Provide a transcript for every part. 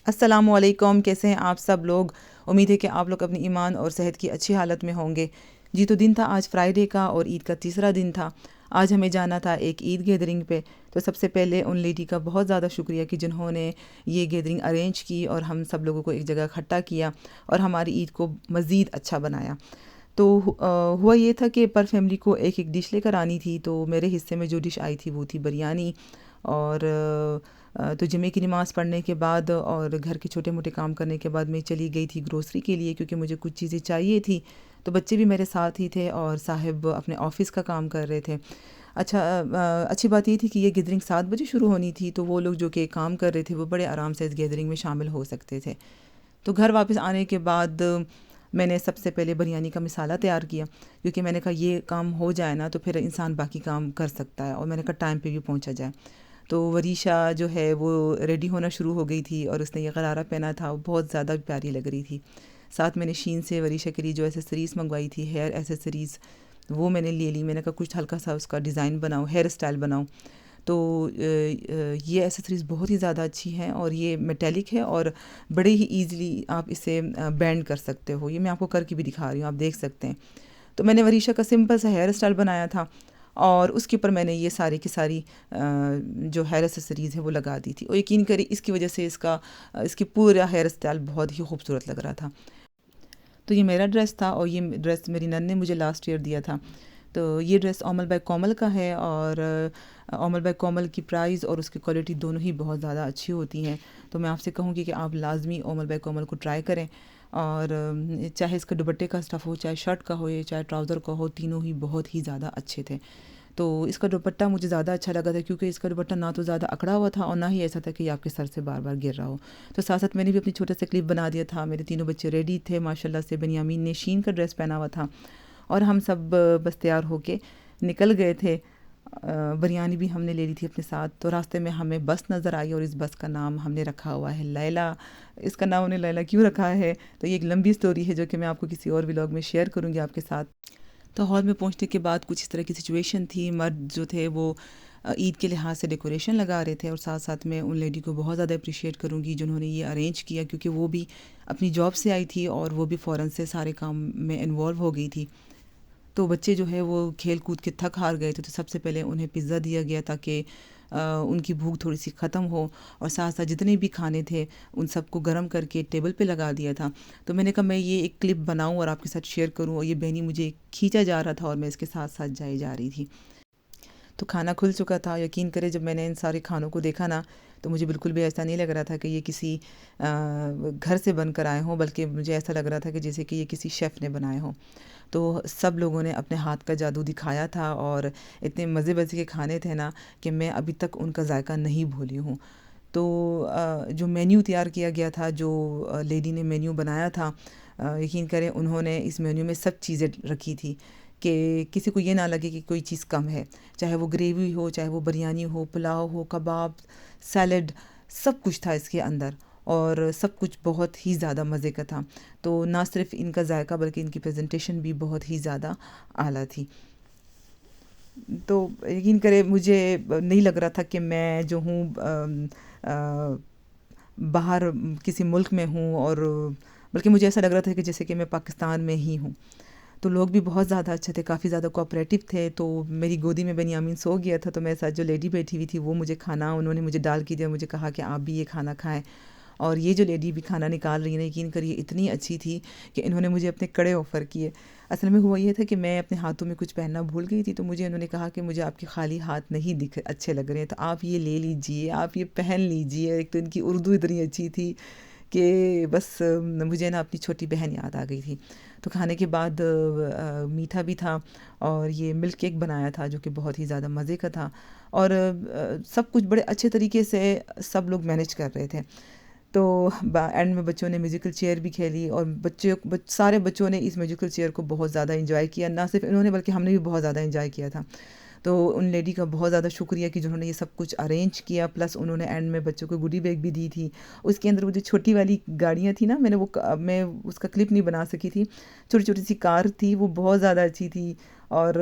अस्सलामुअलैकुम, कैसे हैं आप सब लोग। उम्मीद है कि आप लोग अपनी ईमान और सेहत की अच्छी हालत में होंगे। जी, तो दिन था आज फ्राइडे का और ईद का तीसरा दिन था। आज हमें जाना था एक ईद गैदरिंग पे। तो सबसे पहले उन लेडी का बहुत ज़्यादा शुक्रिया कि जिन्होंने ये गैदरिंग अरेंज की और हम सब लोगों को एक जगह इकट्ठा किया और हमारी ईद को मज़ीद अच्छा बनाया। तो हुआ ये था कि पर फैमिली को एक एक डिश लेकर आनी थी। तो मेरे हिस्से में जो डिश आई थी वो थी बिरयानी। और तो जुमे की नमाज़ पढ़ने के बाद और घर के छोटे मोटे काम करने के बाद मैं चली गई थी ग्रोसरी के लिए, क्योंकि मुझे कुछ चीज़ें चाहिए थी। तो बच्चे भी मेरे साथ ही थे और साहिब अपने ऑफ़िस का काम कर रहे थे। अच्छा, अच्छी बात ये थी कि ये गैदरिंग 7 बजे शुरू होनी थी, तो वो लोग जो कि काम कर रहे थे वो बड़े आराम से इस गैदरिंग में शामिल हो सकते थे। तो घर वापस आने के बाद मैंने सबसे पहले बिरयानी का मसाला तैयार किया, क्योंकि मैंने कहा ये काम हो जाए ना तो फिर इंसान बाकी काम कर सकता है, और मैंने कहा टाइम पे भी पहुंचा जाए। तो वरीशा जो है वो रेडी होना शुरू हो गई थी और उसने ये गरारा पहना था, वो बहुत ज़्यादा प्यारी लग रही थी। साथ मैंने शीन से वरीशा के लिए जो एसेसरीज़ मंगवाई थी, हेयर एसेसरीज़, वो मैंने ले ली। मैंने कहा कुछ हल्का सा उसका डिज़ाइन बनाऊँ, हेयर स्टाइल बनाऊँ। तो ये एसेसरीज़ बहुत ही ज़्यादा अच्छी हैं और ये मेटेलिक है और बड़े ही ईज़िली आप इसे बैंड कर सकते हो। ये मैं आपको करके भी दिखा रही हूँ, आप देख सकते हैं। तो मैंने वरीशा का सिंपल सा हेयर स्टाइल बनाया था और उसके ऊपर मैंने ये सारी की सारी जो हेयर एसेसरीज़ है वो लगा दी थी, और यकीन करिए इसकी वजह से इसकी पूरा हेयर स्टाइल बहुत ही खूबसूरत लग रहा था। तो ये मेरा ड्रेस था और ये ड्रेस मेरी नन ने मुझे लास्ट ईयर दिया था। तो ये ड्रेस ओमल बाय कोमल का है और ओमल बाय कोमल की प्राइस और उसकी क्वालिटी दोनों ही बहुत ज़्यादा अच्छी होती हैं। तो मैं आपसे कहूँगी कि आप लाजमी ओमल बाय कोमल को ट्राई करें। और चाहे इसका दुपट्टे का स्टफ़ हो, चाहे शर्ट का हो या चाहे ट्राउज़र का हो, तीनों ही बहुत ही ज़्यादा अच्छे थे। तो इसका दुपट्टा मुझे ज़्यादा अच्छा लगा था, क्योंकि इसका दुपट्टा ना तो ज़्यादा अकड़ा हुआ था और ना ही ऐसा था कि ये आपके सर से बार बार गिर रहा हो। तो साथ साथ मैंने भी अपनी छोटे से क्लिप बना दिया था। मेरे तीनों बच्चे रेडी थे माशाल्लाह से। बेनियामीन ने शीन का ड्रेस पहना हुआ था और हम सब बस तैयार होके निकल गए थे। बिरयानी भी हमने ले ली थी अपने साथ। तो रास्ते में हमें बस नज़र आई और इस बस का नाम हमने रखा हुआ है लैला। इसका नाम उन्हें लैला क्यों रखा है, तो ये एक लंबी स्टोरी है जो कि मैं आपको किसी और व्लॉग में शेयर करूँगी आपके साथ। तो हॉल में पहुंचने के बाद कुछ इस तरह की सिचुएशन थी। मर्द जो थे वो ईद के लिहाज से डेकोरेशन लगा रहे थे, और साथ साथ मैं उन लेडी को बहुत ज़्यादा अप्रिशिएट करूँगी जिन्होंने ये अरेंज किया, क्योंकि वो भी अपनी जॉब से आई थी और वो भी फ़ौरन से सारे काम में इन्वॉल्व हो गई थी। तो बच्चे जो है वो खेल कूद के थक हार गए थे, तो सबसे पहले उन्हें पिज़्ज़ा दिया गया ताकि उनकी भूख थोड़ी सी ख़त्म हो, और साथ साथ जितने भी खाने थे उन सबको गर्म करके टेबल पे लगा दिया था। तो मैंने कहा मैं ये एक क्लिप बनाऊं और आपके साथ शेयर करूं, और ये बहनी मुझे खींचा जा रहा था और मैं इसके साथ साथ जाई जा रही थी। तो खाना खुल चुका था। यकीन करें जब मैंने इन सारे खानों को देखा ना, तो मुझे बिल्कुल भी ऐसा नहीं लग रहा था कि ये किसी घर से बनकर आए हों, बल्कि मुझे ऐसा लग रहा था कि जैसे कि ये किसी शेफ़ ने बनाए हों। तो सब लोगों ने अपने हाथ का जादू दिखाया था और इतने मज़े मज़े के खाने थे ना कि मैं अभी तक उनका जायका नहीं भूली हूँ। तो जो मेन्यू तैयार किया गया था, जो लेडी ने मेन्यू बनाया था, यकीन करें उन्होंने इस मेन्यू में सब चीज़ें रखी थी कि किसी को ये ना लगे कि कोई चीज़ कम है। चाहे वो ग्रेवी हो, चाहे वो बिरयानी हो, पुलाव हो, कबाब, सैलड, सब कुछ था इसके अंदर, और सब कुछ बहुत ही ज़्यादा मज़े का था। तो ना सिर्फ इनका जायका बल्कि इनकी प्रेजेंटेशन भी बहुत ही ज़्यादा आला थी। तो यकीन करें मुझे नहीं लग रहा था कि मैं जो हूँ बाहर किसी मुल्क में हूँ, और बल्कि मुझे ऐसा लग रहा था कि जैसे कि मैं पाकिस्तान में ही हूँ। तो लोग भी बहुत ज़्यादा अच्छे थे, काफ़ी ज़्यादा कोऑपरेटिव थे। तो मेरी गोदी में बेनियामीन सो गया था, तो मेरे साथ जो लेडी बैठी हुई थी वो मुझे खाना उन्होंने मुझे डाल के दिया, मुझे कहा कि आप भी ये खाना खाएं। और ये जो लेडी भी खाना निकाल रही है ना, यकीन करिए इतनी अच्छी थी कि इन्होंने मुझे अपने कड़े ऑफ़र किए। असल में हुआ ये था कि मैं अपने हाथों में कुछ पहनना भूल गई थी, तो मुझे उन्होंने कहा कि मुझे आपके खाली हाथ नहीं दिख अच्छे लग रहे हैं, तो आप ये ले लीजिए, आप ये पहन लीजिए। एक तो इनकी उर्दू इतनी अच्छी थी कि बस मुझे ना अपनी छोटी बहन याद आ गई थी। तो खाने के बाद मीठा भी था और ये मिल्क केक बनाया था जो कि बहुत ही ज़्यादा मज़े का था, और सब कुछ बड़े अच्छे तरीके से सब लोग मैनेज कर रहे थे। तो एंड में बच्चों ने म्यूज़िकल चेयर भी खेली, और सारे बच्चों ने इस म्यूज़िकल चेयर को बहुत ज़्यादा एंजॉय किया। ना सिर्फ इन्होंने बल्कि हमने भी बहुत ज़्यादा एंजॉय किया था। तो उन लेडी का बहुत ज़्यादा शुक्रिया कि जिन्होंने ये सब कुछ अरेंज किया, प्लस उन्होंने एंड में बच्चों को गुडी बैग भी दी थी। उसके अंदर वो जो छोटी वाली गाड़ियाँ थी ना, मैं उसका क्लिप नहीं बना सकी थी। छोटी छोटी सी कार थी, वो बहुत ज़्यादा अच्छी थी, और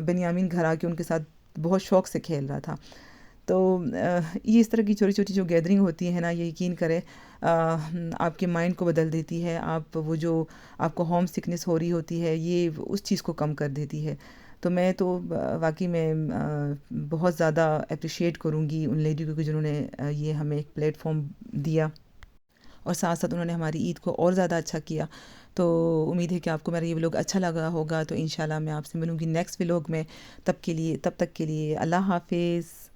बेनियामीन घर आके उनके साथ बहुत शौक से खेल रहा था। तो ये इस तरह की छोटी छोटी जो गैदरिंग होती है ना, ये यकीन करें आपके माइंड को बदल देती है। आप वो जो आपको होम सिकनेस हो रही होती है, ये उस चीज़ को कम कर देती है। तो मैं तो वाकई में बहुत ज़्यादा अप्रिशिएट करूँगी उन लेडियों को जिन्होंने ये हमें एक प्लेटफॉर्म दिया, और साथ साथ उन्होंने हमारी ईद को और ज़्यादा अच्छा किया। तो उम्मीद है कि आपको मेरा ये व्लॉग अच्छा लगा होगा। तो इंशाल्लाह मैं आपसे मिलूँगी नेक्स्ट व्लॉग में। तब तक के लिए अल्लाह हाफ़िज़।